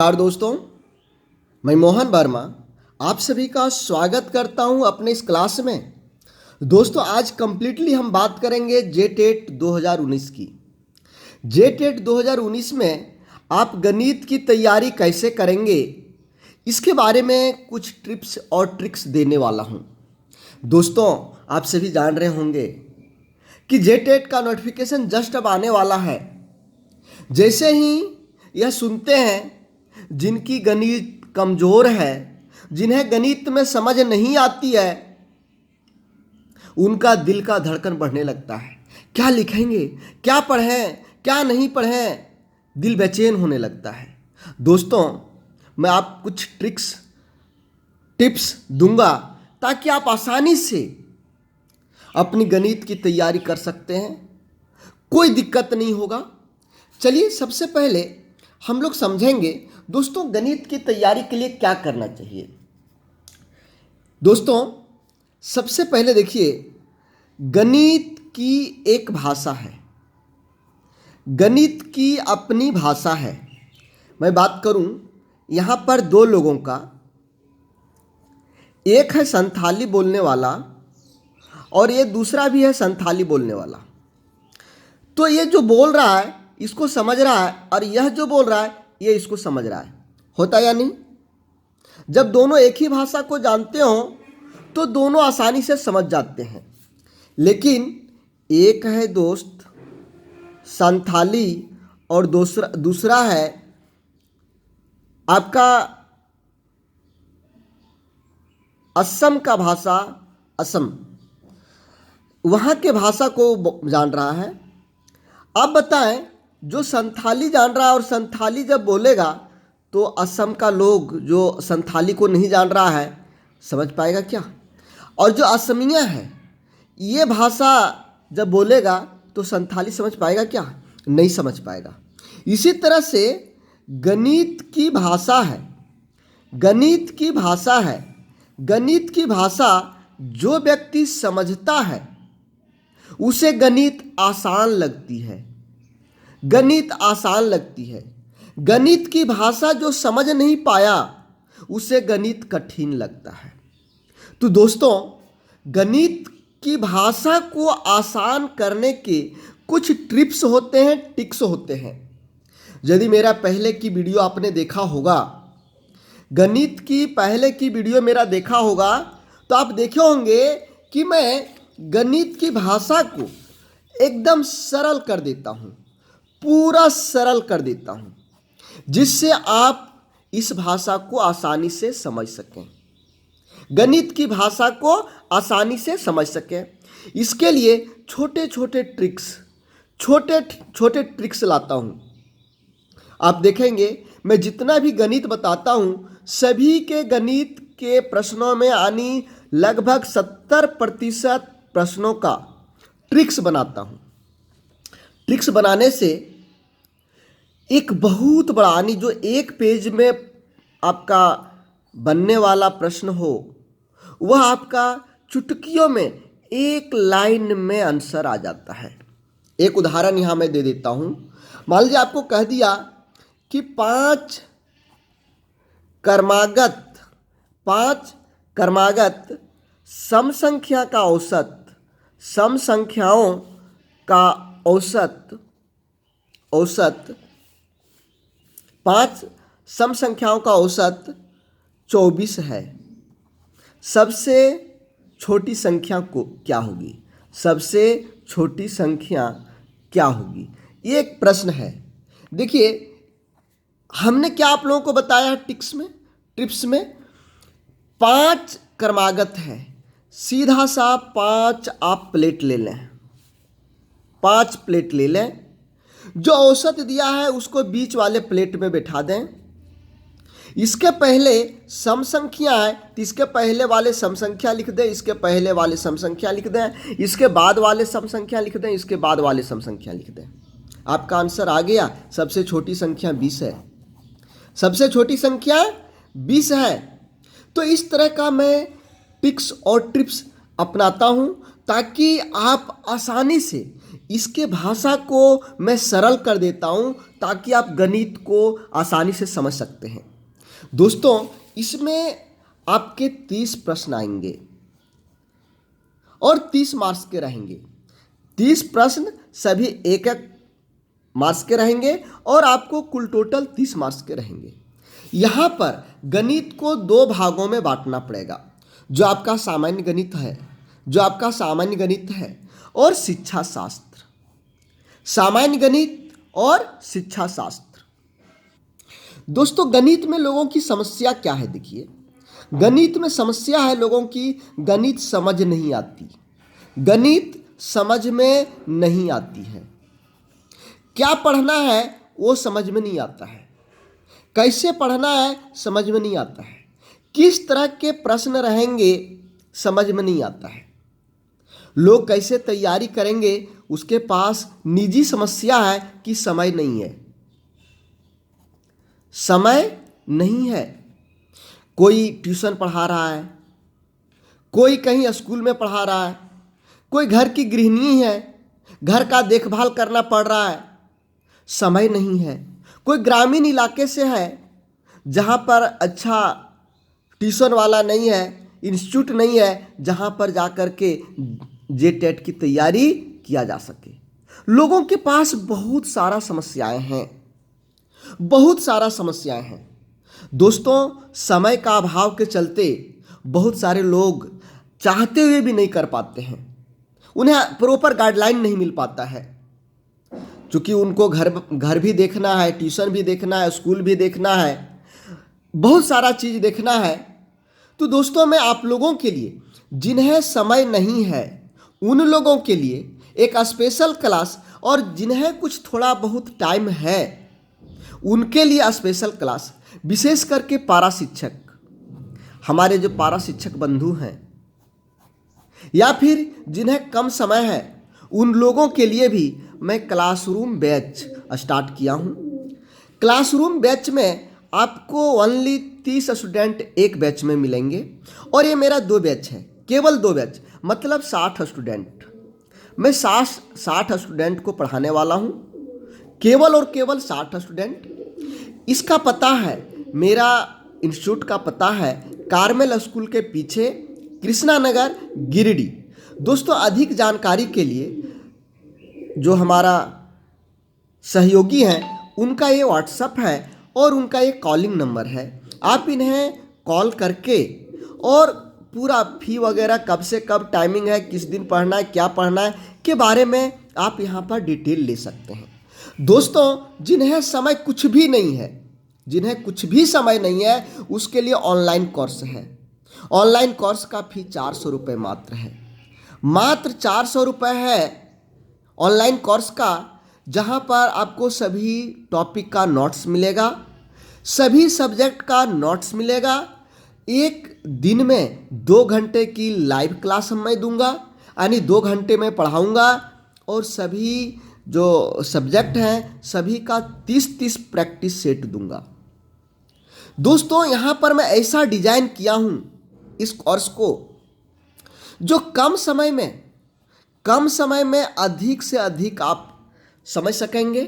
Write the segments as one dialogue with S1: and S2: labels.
S1: नमस्कार दोस्तों, मैं मोहन वर्मा आप सभी का स्वागत करता हूं अपने इस क्लास में। दोस्तों, आज कंप्लीटली हम बात करेंगे जेटेट 2019 की। जेटेट 2019 में आप गणित की तैयारी कैसे करेंगे, इसके बारे में कुछ टिप्स और ट्रिक्स देने वाला हूं। दोस्तों, आप सभी जान रहे होंगे कि जेटेट का नोटिफिकेशन जस्ट अब आने वाला है। जैसे ही यह सुनते हैं, जिनकी गणित कमजोर है, जिन्हें गणित में समझ नहीं आती है, उनका दिल का धड़कन बढ़ने लगता है। क्या लिखेंगे, क्या पढ़ें, क्या नहीं पढ़ें, दिल बेचैन होने लगता है। दोस्तों, मैं आप कुछ टिप्स दूंगा ताकि आप आसानी से अपनी गणित की तैयारी कर सकते हैं, कोई दिक्कत नहीं होगा। चलिए, सबसे पहले हम लोग समझेंगे दोस्तों गणित की तैयारी के लिए क्या करना चाहिए। दोस्तों, सबसे पहले देखिए, गणित की एक भाषा है, गणित की अपनी भाषा है। मैं बात करूं यहां पर दो लोगों का, एक है संथाली बोलने वाला और ये दूसरा भी है संथाली बोलने वाला। तो ये जो बोल रहा है इसको समझ रहा है और यह जो बोल रहा है ये इसको समझ रहा है। होता या नहीं? जब दोनों एक ही भाषा को जानते हो तो दोनों आसानी से समझ जाते हैं। लेकिन एक है दोस्त संथाली और दूसरा है आपका असम का भाषा, असम, वहाँ के भाषा को जान रहा है। अब बताएं, जो संथाली जान रहा है और संथाली जब बोलेगा तो असम का लोग जो संथाली को नहीं जान रहा है समझ पाएगा क्या? और जो असमिया है ये भाषा जब बोलेगा तो संथाली समझ पाएगा क्या? नहीं समझ पाएगा। इसी तरह से गणित की भाषा है, गणित की भाषा है, गणित की भाषा जो व्यक्ति समझता है उसे गणित आसान लगती है, गणित आसान लगती है। गणित की भाषा जो समझ नहीं पाया उसे गणित कठिन लगता है। तो दोस्तों, गणित की भाषा को आसान करने के कुछ ट्रिप्स होते हैं, टिक्स होते हैं। यदि मेरा पहले की वीडियो आपने देखा होगा, गणित की पहले की वीडियो मेरा देखा होगा, तो आप देखे होंगे कि मैं गणित की भाषा को एकदम सरल कर देता हूँ, पूरा सरल कर देता हूँ, जिससे आप इस भाषा को आसानी से समझ सकें, गणित की भाषा को आसानी से समझ सकें। इसके लिए छोटे छोटे ट्रिक्स लाता हूँ। आप देखेंगे मैं जितना भी गणित बताता हूँ सभी के गणित के प्रश्नों में आनी लगभग 70% प्रश्नों का ट्रिक्स बनाता हूँ। ट्रिक्स बनाने से एक बहुत बड़ा, यानी जो एक पेज में आपका बनने वाला प्रश्न हो वह आपका चुटकियों में एक लाइन में आंसर आ जाता है। एक उदाहरण यहाँ मैं दे देता हूँ। मान लीजिए आपको कह दिया कि पांच क्रमागत सम संख्या का औसत, सम संख्याओं का औसत 5 सम संख्याओं का औसत 24 है। सबसे छोटी संख्या को क्या होगी? सबसे छोटी संख्या क्या होगी? ये एक प्रश्न है। देखिए, हमने क्या आप लोगों को बताया टिप्स में 5 क्रमागत है। सीधा सा 5 आप प्लेट ले लें, 5 प्लेट ले लें। जो औसत दिया है उसको बीच वाले प्लेट में बैठा दें। इसके पहले सम संख्या है तो इसके पहले वाले सम संख्या लिख दें, इसके पहले वाले सम संख्या लिख दें, इसके बाद वाले सम संख्या लिख दें, इसके बाद वाले सम संख्या लिख दें। आपका आंसर आ गया। सबसे छोटी संख्या 20 है, सबसे छोटी संख्या 20 है। तो इस तरह का मैं टिक्स और ट्रिप्स अपनाता हूं ताकि आप आसानी से इसके भाषा को मैं सरल कर देता हूं ताकि आप गणित को आसानी से समझ सकते हैं। दोस्तों, इसमें आपके 30 प्रश्न आएंगे और 30 मार्क्स के रहेंगे। 30 प्रश्न सभी एक एक मार्क्स के रहेंगे और आपको कुल टोटल 30 मार्क्स के रहेंगे। यहाँ पर गणित को 2 भागों में बांटना पड़ेगा, जो आपका सामान्य गणित है और शिक्षा शास्त्र। सामान्य गणित और शिक्षा शास्त्र। दोस्तों, गणित में लोगों की समस्या क्या है? देखिए, गणित में समस्या है लोगों की, गणित समझ नहीं आती। गणित समझ में नहीं आती है। क्या पढ़ना है वो समझ में नहीं आता है, कैसे पढ़ना है समझ में नहीं आता है, किस तरह के प्रश्न रहेंगे समझ में नहीं आता है, लोग कैसे तैयारी करेंगे उसके पास निजी समस्या है कि समय नहीं है। कोई ट्यूशन पढ़ा रहा है, कोई कहीं स्कूल में पढ़ा रहा है, कोई घर की गृहिणी है, घर का देखभाल करना पड़ रहा है, समय नहीं है। कोई ग्रामीण इलाके से है जहाँ पर अच्छा ट्यूशन वाला नहीं है, इंस्टीट्यूट नहीं है जहाँ पर जाकर के जेटेट की तैयारी किया जा सके। लोगों के पास बहुत सारा समस्याएं हैं। दोस्तों, समय का अभाव के चलते बहुत सारे लोग चाहते हुए भी नहीं कर पाते हैं, उन्हें प्रॉपर गाइडलाइन नहीं मिल पाता है, क्योंकि उनको घर भी देखना है, ट्यूशन भी देखना है, स्कूल भी देखना है, बहुत सारा चीज़ देखना है। तो दोस्तों, मैं आप लोगों के लिए, जिन्हें समय नहीं है उन लोगों के लिए एक स्पेशल क्लास, और जिन्हें कुछ थोड़ा बहुत टाइम है उनके लिए स्पेशल क्लास, विशेष करके पारा शिक्षक, हमारे जो पारा शिक्षक बंधु हैं, या फिर जिन्हें कम समय है उन लोगों के लिए भी मैं क्लासरूम बैच स्टार्ट किया हूँ। क्लासरूम बैच में आपको ओनली 30 स्टूडेंट एक बैच में मिलेंगे, और ये मेरा 2 बैच है, केवल 2 बैच, मतलब 60 स्टूडेंट। मैं 60 स्टूडेंट को पढ़ाने वाला हूँ, केवल और केवल 60 स्टूडेंट। इसका पता है, मेरा इंस्टीट्यूट का पता है कार्मेल स्कूल के पीछे, कृष्णा नगर, गिरिडीह। दोस्तों, अधिक जानकारी के लिए जो हमारा सहयोगी हैं उनका ये व्हाट्सएप है और उनका ये कॉलिंग नंबर है। आप इन्हें कॉल करके और पूरा फी वगैरह, कब से कब टाइमिंग है, किस दिन पढ़ना है, क्या पढ़ना है के बारे में आप यहाँ पर डिटेल ले सकते हैं। दोस्तों, जिन्हें कुछ भी समय नहीं है उसके लिए ऑनलाइन कोर्स है। ऑनलाइन कोर्स का फी 400 रुपये मात्र है, मात्र 400 रुपये है ऑनलाइन कोर्स का, जहाँ पर आपको सभी टॉपिक का नोट्स मिलेगा, सभी सब्जेक्ट का नोट्स मिलेगा। एक दिन में 2 घंटे की लाइव क्लास मैं दूंगा, यानी 2 घंटे में पढ़ाऊंगा, और सभी जो सब्जेक्ट हैं सभी का 30-30 प्रैक्टिस सेट दूंगा। दोस्तों, यहाँ पर मैं ऐसा डिजाइन किया हूँ इस कोर्स को, जो कम समय में अधिक से अधिक आप समझ सकेंगे,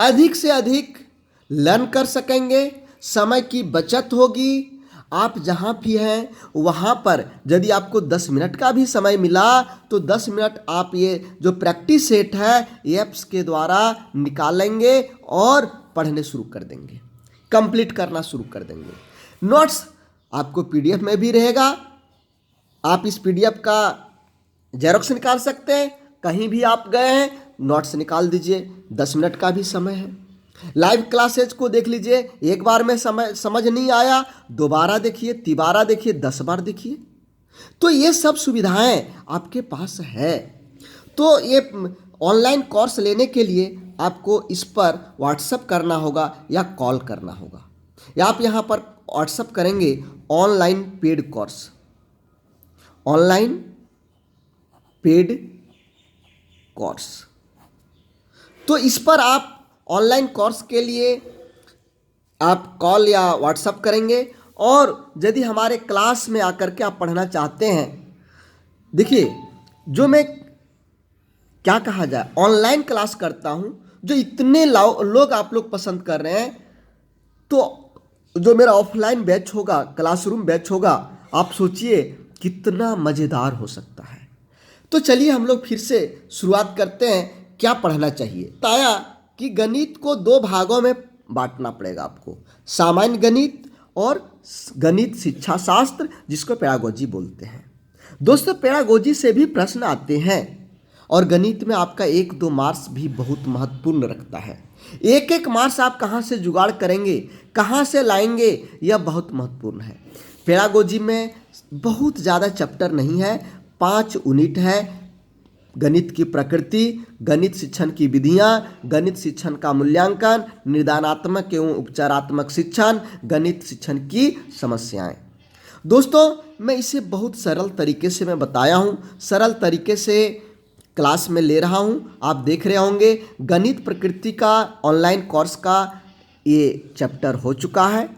S1: अधिक से अधिक लर्न कर सकेंगे, समय की बचत होगी। आप जहाँ भी हैं वहाँ पर यदि आपको 10 मिनट का भी समय मिला तो 10 मिनट आप ये जो प्रैक्टिस सेट है ऐप्स के द्वारा निकालेंगे और पढ़ने शुरू कर देंगे, कंप्लीट करना शुरू कर देंगे। नोट्स आपको पीडीएफ में भी रहेगा, आप इस पीडीएफ का जेरोक्स निकाल सकते हैं, कहीं भी आप गए हैं नोट्स निकाल दीजिए, 10 मिनट का भी समय है। लाइव क्लासेज को देख लीजिए, एक बार में समझ नहीं आया, दोबारा देखिए, तिबारा देखिए, 10 बार देखिए। तो ये सब सुविधाएं आपके पास है। तो ये ऑनलाइन कोर्स लेने के लिए आपको इस पर व्हाट्सएप करना होगा या कॉल करना होगा, या आप यहाँ पर व्हाट्सएप करेंगे online paid course, online paid course. तो इस पर आप ऑनलाइन कोर्स के लिए आप कॉल या व्हाट्सएप करेंगे, और यदि हमारे क्लास में आकर के आप पढ़ना चाहते हैं, देखिए जो मैं क्या कहा जाए, ऑनलाइन क्लास करता हूं, जो इतने लोग आप लोग पसंद कर रहे हैं, तो जो मेरा ऑफलाइन बैच होगा, क्लासरूम बैच होगा, आप सोचिए कितना मज़ेदार हो सकता है। तो चलिए हम लोग फिर से शुरुआत करते हैं। क्या पढ़ना चाहिए, बताया कि गणित को दो भागों में बांटना पड़ेगा आपको, सामान्य गणित और गणित शिक्षा शास्त्र, जिसको पेडागोजी बोलते हैं। दोस्तों, पेडागोजी से भी प्रश्न आते हैं और गणित में आपका 1-2 मार्क्स भी बहुत महत्वपूर्ण रखता है। एक एक मार्क्स आप कहाँ से जुगाड़ करेंगे, कहाँ से लाएंगे, यह बहुत महत्वपूर्ण है। पेडागोजी में बहुत ज़्यादा चैप्टर नहीं है, 5 यूनिट है। गणित की प्रकृति, गणित शिक्षण की विधियाँ, गणित शिक्षण का मूल्यांकन, निदानात्मक एवं उपचारात्मक शिक्षण, गणित शिक्षण की समस्याएं। दोस्तों, मैं इसे बहुत सरल तरीके से मैं बताया हूँ, सरल तरीके से क्लास में ले रहा हूँ। आप देख रहे होंगे गणित प्रकृति का ऑनलाइन कोर्स का ये चैप्टर हो चुका है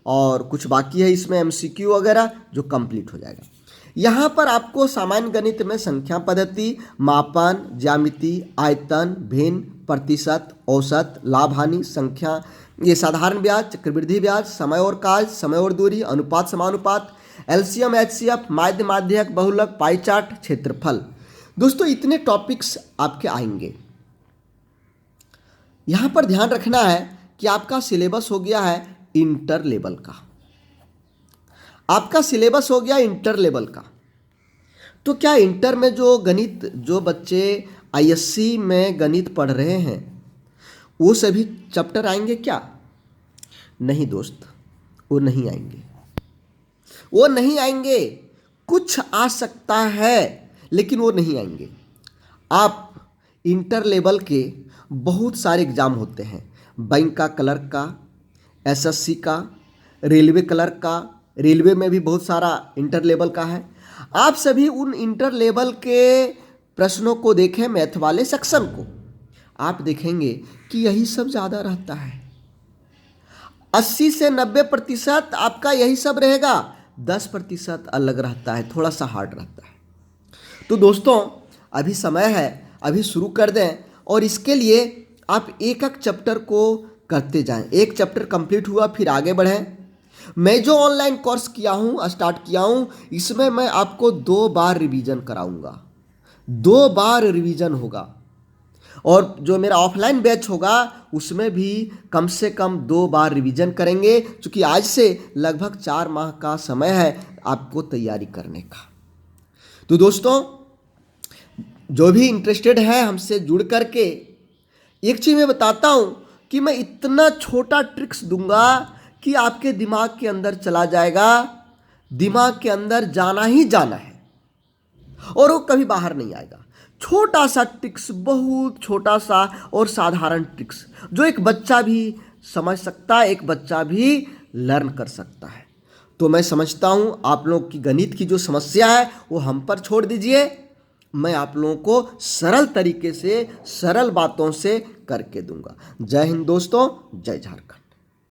S1: और कुछ बाकी है इसमें MCQ वगैरह, जो कंप्लीट हो जाएगा। यहाँ पर आपको सामान्य गणित में संख्या पद्धति, मापन, ज्यामिति, आयतन, भिन्न, प्रतिशत, औसत, लाभ हानि, संख्या, ये साधारण ब्याज, चक्रवृद्धि ब्याज, समय और काज, समय और दूरी, अनुपात समानुपात, LCM HCF, माध्य माध्यक, बहुलक, पाई चार्ट, क्षेत्रफल। दोस्तों, इतने टॉपिक्स आपके आएंगे। यहाँ पर ध्यान रखना है कि आपका सिलेबस हो गया है इंटर लेवल का, आपका सिलेबस हो गया इंटर लेवल का। तो क्या इंटर में जो गणित, जो बच्चे ISC में गणित पढ़ रहे हैं, वो सभी चैप्टर आएंगे क्या? नहीं दोस्त, वो नहीं आएंगे, वो नहीं आएंगे। कुछ आ सकता है लेकिन वो नहीं आएंगे। आप इंटर लेवल के बहुत सारे एग्ज़ाम होते हैं, बैंक का, क्लर्क का, SSC का, रेलवे क्लर्क का, रेलवे में भी बहुत सारा इंटर लेवल का है। आप सभी उन इंटर लेवल के प्रश्नों को देखें, मैथ वाले सेक्शन को, आप देखेंगे कि यही सब ज़्यादा रहता है। 80 से 90% आपका यही सब रहेगा, 10% अलग रहता है, थोड़ा सा हार्ड रहता है। तो दोस्तों, अभी समय है, अभी शुरू कर दें और इसके लिए आप एक एक चैप्टर को करते जाएं। एक चैप्टर कंप्लीट हुआ फिर आगे बढ़ें। मैं जो ऑनलाइन कोर्स किया हूँ, स्टार्ट किया हूँ, इसमें मैं आपको 2 बार रिवीजन कराऊंगा, 2 बार रिवीजन होगा। और जो मेरा ऑफलाइन बैच होगा उसमें भी कम से कम 2 बार रिवीजन करेंगे, क्योंकि आज से लगभग 4 माह का समय है आपको तैयारी करने का। तो दोस्तों, जो भी इंटरेस्टेड है हमसे जुड़ करके, एक चीज़ मैं बताता हूँ कि मैं इतना छोटा ट्रिक्स दूंगा कि आपके दिमाग के अंदर चला जाएगा, दिमाग के अंदर जाना ही जाना है और वो कभी बाहर नहीं आएगा। छोटा सा ट्रिक्स, बहुत छोटा सा और साधारण ट्रिक्स, जो एक बच्चा भी समझ सकता है, एक बच्चा भी लर्न कर सकता है। तो मैं समझता हूँ आप लोग की गणित की जो समस्या है वो हम पर छोड़ दीजिए, मैं आप लोगों को सरल तरीके से, सरल बातों से करके दूंगा। जय हिंद दोस्तों, जय झारखंड।